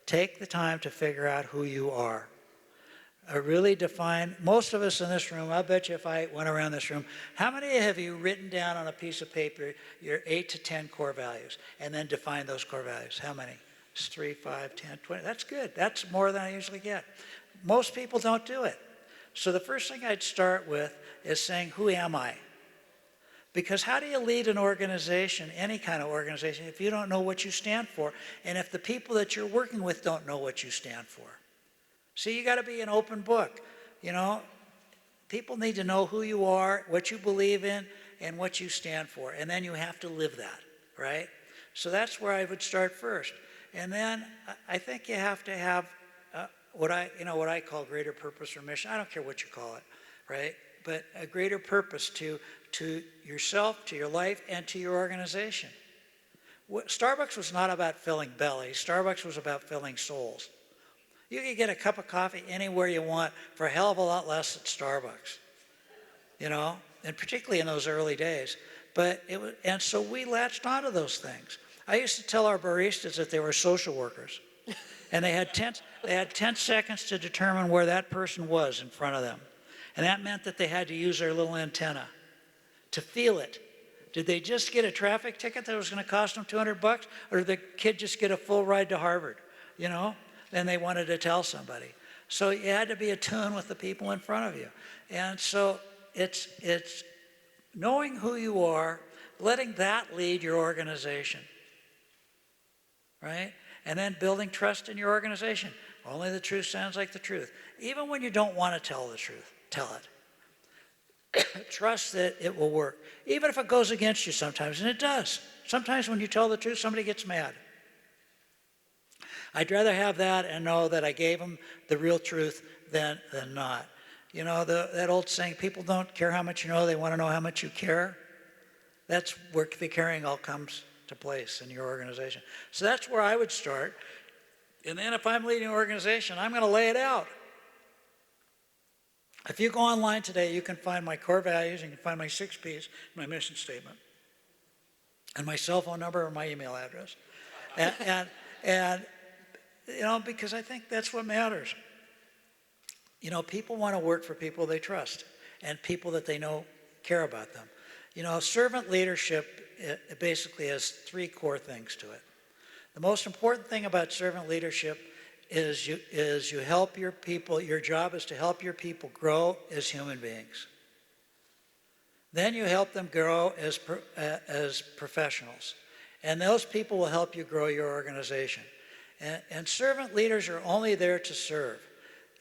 Take the time to figure out who you are. Really define, most of us in this room, I bet you if I went around this room, how many have you written down on a piece of paper your 8 to 10 core values and then define those core values? How many? It's 3, 5, 10, 20. That's good. That's more than I usually get. Most people don't do it. So the first thing I'd start with is saying, who am I? Because how do you lead an organization, any kind of organization, if you don't know what you stand for, and if the people that you're working with don't know what you stand for? See, you got to be an open book. People need to know who you are, what you believe in, and what you stand for. And then you have to live that, right? So that's where I would start first. And then I think you have to have what I call greater purpose or mission. I don't care what you call it, right? But a greater purpose to yourself, to your life, and to your organization. Starbucks was not about filling bellies. Starbucks was about filling souls. You can get a cup of coffee anywhere you want for a hell of a lot less at Starbucks, and particularly in those early days. And so we latched onto those things. I used to tell our baristas that they were social workers, and they had 10 seconds to determine where that person was in front of them. And that meant that they had to use their little antenna to feel it, Did they just get a traffic ticket that was going to cost them 200 bucks? Or did the kid just get a full ride to Harvard, you know? And they wanted to tell somebody. So you had to be attuned with the people in front of you. And so it's knowing who you are, letting that lead your organization, right? And then building trust in your organization. Only the truth sounds like the truth. Even when you don't want to tell the truth, tell it. Trust that it will work, even if it goes against you sometimes, and it does. Sometimes when you tell the truth, somebody gets mad. I'd rather have that and know that I gave them the real truth than not. You know, that old saying, people don't care how much you know, they want to know how much you care. That's where the caring all comes to place in your organization. So that's where I would start. And then if I'm leading an organization, I'm going to lay it out. If you go online today, you can find my core values, you can find my 6 Ps, my mission statement, and my cell phone number or my email address. And you know, because I think that's what matters. You know, people want to work for people they trust and people that they know care about them. You know, servant leadership, it basically has 3 core things to it. The most important thing about servant leadership is you help your people. Your job is to help your people grow as human beings. Then you help them grow as professionals. And those people will help you grow your organization. And servant leaders are only there to serve.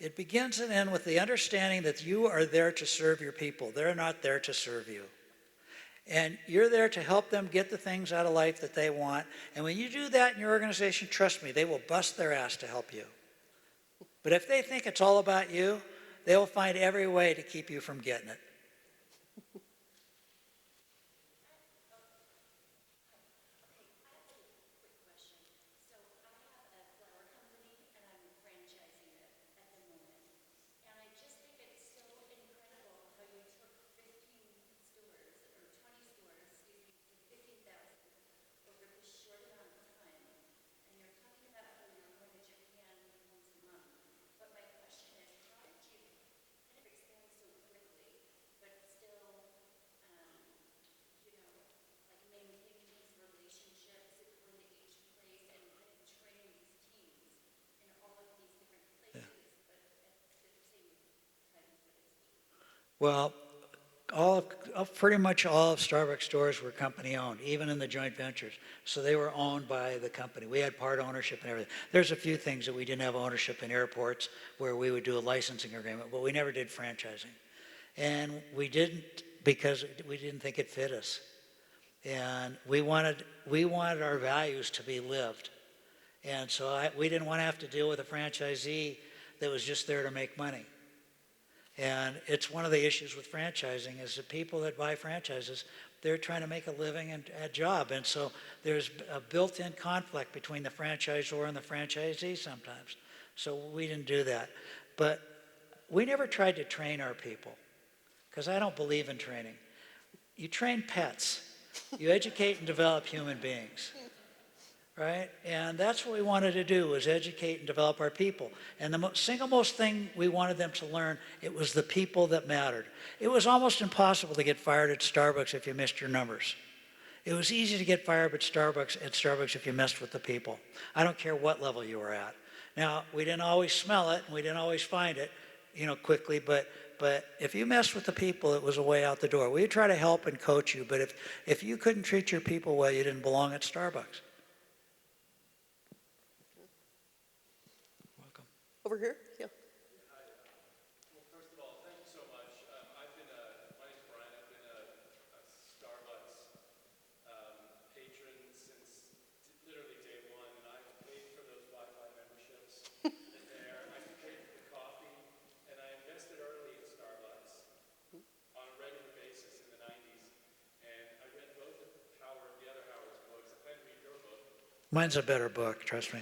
It begins and ends with the understanding that you are there to serve your people. They're not there to serve you. And you're there to help them get the things out of life that they want. And when you do that in your organization, trust me, they will bust their ass to help you. But if they think it's all about you, they will find every way to keep you from getting it. Well, pretty much all of Starbucks stores were company owned, even in the joint ventures. So they were owned by the company. We had part ownership and everything. There's a few things that we didn't have ownership in airports where we would do a licensing agreement, but we never did franchising. And we didn't because we didn't think it fit us. And we wanted our values to be lived. And so we didn't want to have to deal with a franchisee that was just there to make money. And it's one of the issues with franchising is that people that buy franchises, they're trying to make a living and a job. And so there's a built-in conflict between the franchisor and the franchisee sometimes. So we didn't do that. But we never tried to train our people because I don't believe in training. You train pets. You educate and develop human beings. Right? And that's what we wanted to do, was educate and develop our people. And the single most thing we wanted them to learn, it was the people that mattered. It was almost impossible to get fired at Starbucks if you missed your numbers. It was easy to get fired at Starbucks if you messed with the people. I don't care what level you were at. Now, we didn't always smell it, and we didn't always find it, quickly, but if you messed with the people, it was a way out the door. We'd try to help and coach you, but if you couldn't treat your people well, you didn't belong at Starbucks. Over here? Yeah. Well, first of all, thank you so much. My name's Brian. I've been a Starbucks patron since literally day one, and I've paid for those Wi-Fi memberships there. I paid for the coffee, and I invested early in Starbucks on a regular basis in the 90s, and I read both of the other Howard's books. I plan to read your book. Mine's a better book, trust me.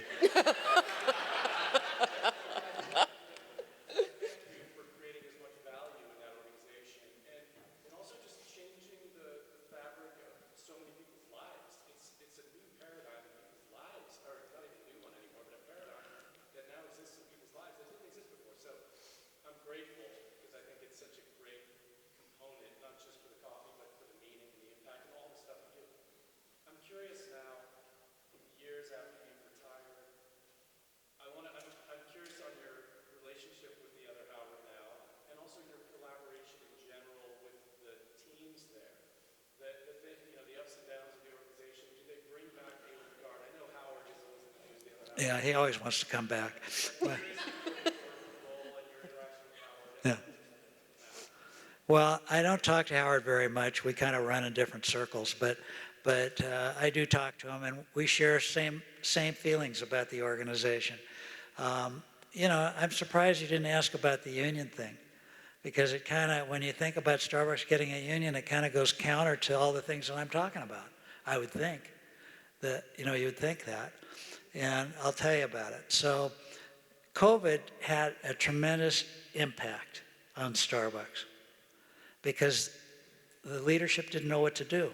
Grateful because I think it's such a great component, not just for the coffee, but for the meaning and the impact and all the stuff Yeah, he always wants to come back. But- yeah. Well, I don't talk to Howard very much. We kind of run in different circles, but I do talk to him, and we share same feelings about the organization. You know, I'm surprised you didn't ask about the union thing, because it kind of, when you think about Starbucks getting a union, it kind of goes counter to all the things that I'm talking about. I would think that, you know, you would think that, and I'll tell you about it. So, COVID had a tremendous impact on Starbucks because the leadership didn't know what to do.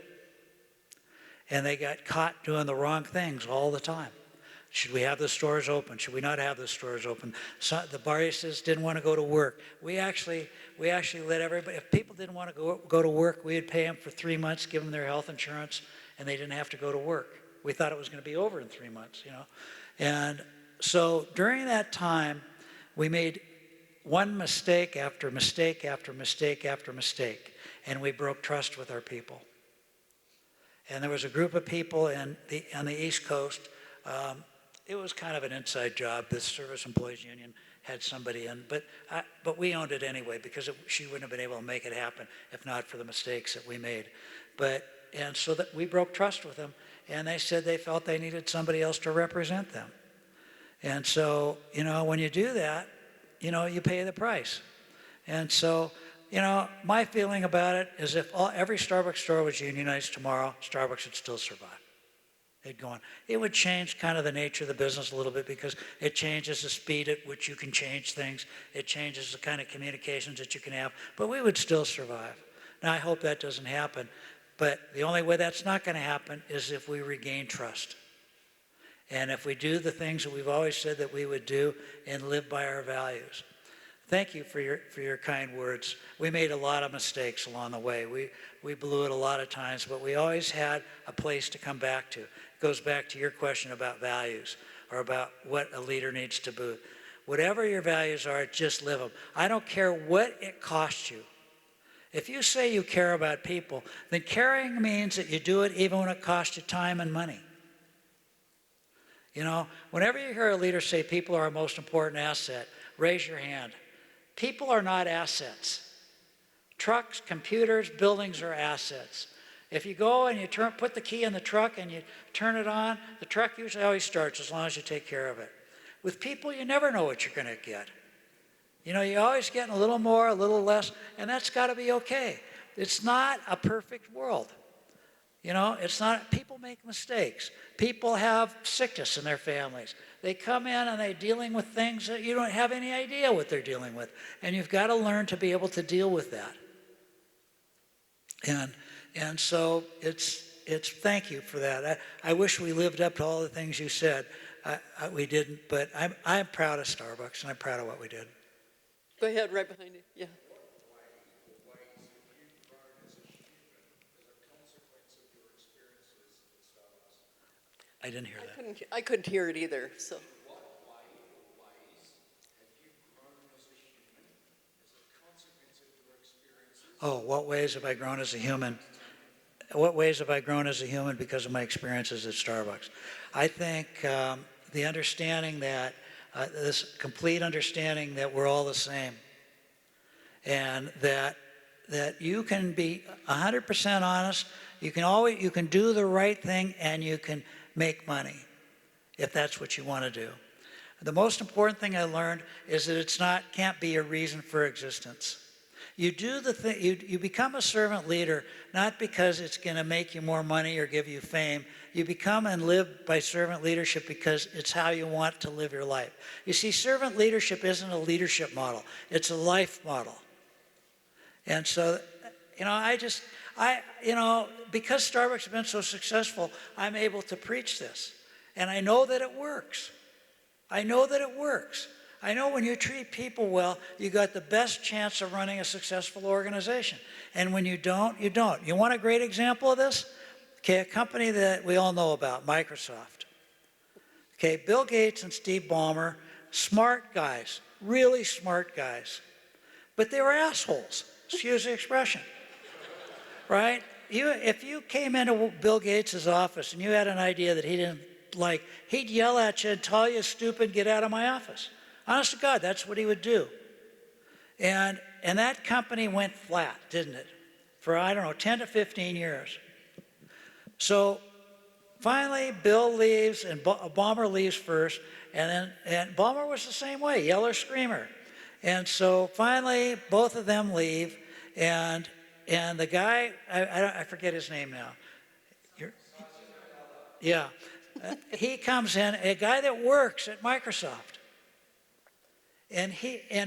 And they got caught doing the wrong things all the time. Should we have the stores open? Should we not have the stores open? So the baristas didn't want to go to work. We actually let everybody, if people didn't want to go to work, we would pay them for 3 months, give them their health insurance, and they didn't have to go to work. We thought it was going to be over in 3 months, you know. And so during that time, we made one mistake after mistake after mistake after mistake, and we broke trust with our people. And there was a group of people on the East Coast. It was kind of an inside job. The Service Employees Union had somebody in, but we owned it anyway because she wouldn't have been able to make it happen if not for the mistakes that we made. And so that we broke trust with them, and they said they felt they needed somebody else to represent them. And so, you know, when you do that, you know, you pay the price. And so, you know, my feeling about it is if every Starbucks store was unionized tomorrow, Starbucks would still survive. It'd go on. It would change kind of the nature of the business a little bit because it changes the speed at which you can change things. It changes the kind of communications that you can have, but we would still survive. Now, I hope that doesn't happen, but the only way that's not going to happen is if we regain trust. And if we do the things that we've always said that we would do and live by our values. Thank you for your kind words. We made a lot of mistakes along the way. We blew it a lot of times, but we always had a place to come back to. It goes back to your question about values or about what a leader needs to do. Whatever your values are, just live them. I don't care what it costs you. If you say you care about people, then caring means that you do it even when it costs you time and money. You know, whenever you hear a leader say people are our most important asset, raise your hand. People are not assets. Trucks, computers, buildings are assets. If you go and you put the key in the truck and you turn it on, the truck usually always starts as long as you take care of it. With people, you never know what you're going to get. You know, you're always getting a little more, a little less, and that's got to be okay. It's not a perfect world. You know, it's not, people make mistakes. People have sickness in their families. They come in and they're dealing with things that you don't have any idea what they're dealing with. And you've got to learn to be able to deal with that. And so it's thank you for that. I wish we lived up to all the things you said. We didn't, but I'm proud of Starbucks and I'm proud of what we did. Go ahead, right behind you. Yeah. I didn't hear that. I couldn't hear it either, so. Oh, what ways have I grown as a human? What ways have I grown as a human because of my experiences at Starbucks? I think the understanding that, this complete understanding that we're all the same, and that you can be 100% honest, you can do the right thing, and you can make money if that's what you want to do. The most important thing I learned is that it's can't be a reason for existence. You do the thing, you become a servant leader not because it's going to make you more money or give you fame. You become and live by servant leadership because it's how you want to live your life. You see, servant leadership isn't a leadership model, it's a life model. And so, you know, because Starbucks has been so successful, I'm able to preach this. And I know that it works. I know that it works. I know when you treat people well, you got the best chance of running a successful organization. And when you don't, you don't. You want a great example of this? Okay, a company that we all know about, Microsoft. Okay, Bill Gates and Steve Ballmer, smart guys, really smart guys. But they were assholes, excuse the expression, right? If you came into Bill Gates' office and you had an idea that he didn't like, he'd yell at you and tell you, stupid, get out of my office. Honest to God, that's what he would do. And that company went flat, didn't it? For, I don't know, 10 to 15 years. So finally, Bill leaves and Ballmer leaves first, and Ballmer was the same way, yeller screamer. And so finally, both of them leave, and the guy, I forget his name now. Yeah. He comes in, a guy that works at Microsoft. And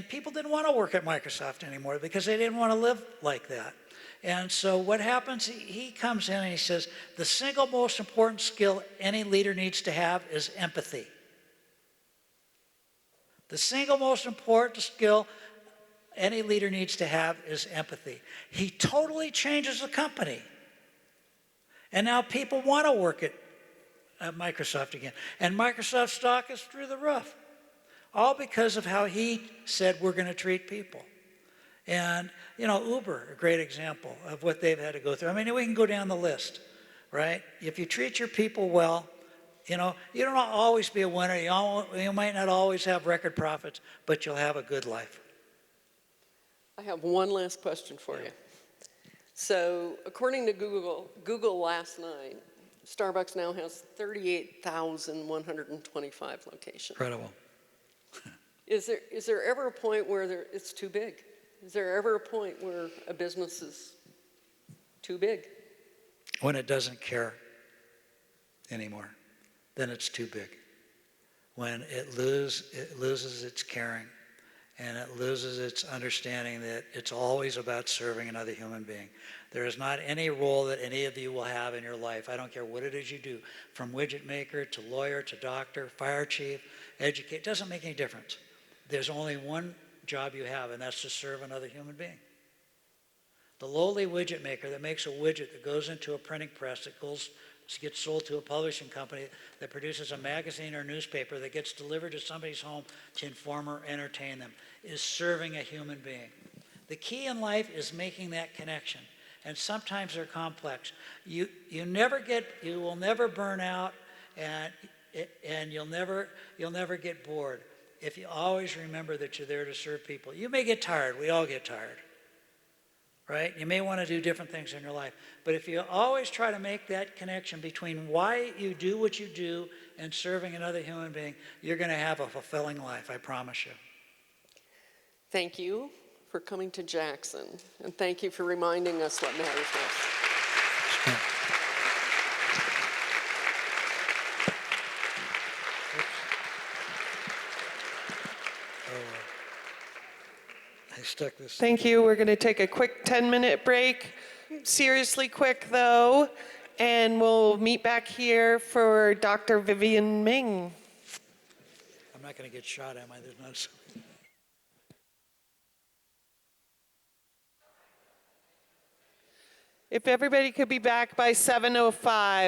people didn't want to work at Microsoft anymore because they didn't want to live like that. And so what happens, he comes in and he says, the single most important skill any leader needs to have is empathy. The single most important skill any leader needs to have is empathy. He totally changes the company. And now people want to work at Microsoft again. And Microsoft stock is through the roof. All because of how he said we're going to treat people. And, you know, Uber, a great example of what they've had to go through. I mean, we can go down the list, right? If you treat your people well, you know, you don't always be a winner. You might not always have record profits, but you'll have a good life. I have one last question for you. So according to Google last night, Starbucks now has 38,125 locations. Incredible. Is there ever a point where it's too big? Is there ever a point where a business is too big? When it doesn't care anymore, then it's too big. When it loses its caring, and it loses its understanding that it's always about serving another human being. There is not any role that any of you will have in your life. I don't care what it is you do, from widget maker to lawyer to doctor, fire chief, educate, it doesn't make any difference. There's only one job you have, and that's to serve another human being. The lowly widget maker that makes a widget that goes into a printing press, that gets sold to a publishing company that produces a magazine or newspaper that gets delivered to somebody's home to inform or entertain them, is serving a human being. The key in life is making that connection. And sometimes they're complex. You will never burn out, and you'll never get bored if you always remember that you're there to serve people. You may get tired. We all get tired. Right? You may want to do different things in your life. But if you always try to make that connection between why you do what you do and serving another human being, you're going to have a fulfilling life, I promise you. Thank you for coming to Jackson, and thank you for reminding us what matters most. I stuck this. Thank you. We're going to take a quick 10-minute break. Seriously quick, though. And we'll meet back here for Dr. Vivian Ming. I'm not going to get shot, am I? There's not. If everybody could be back by 7:05.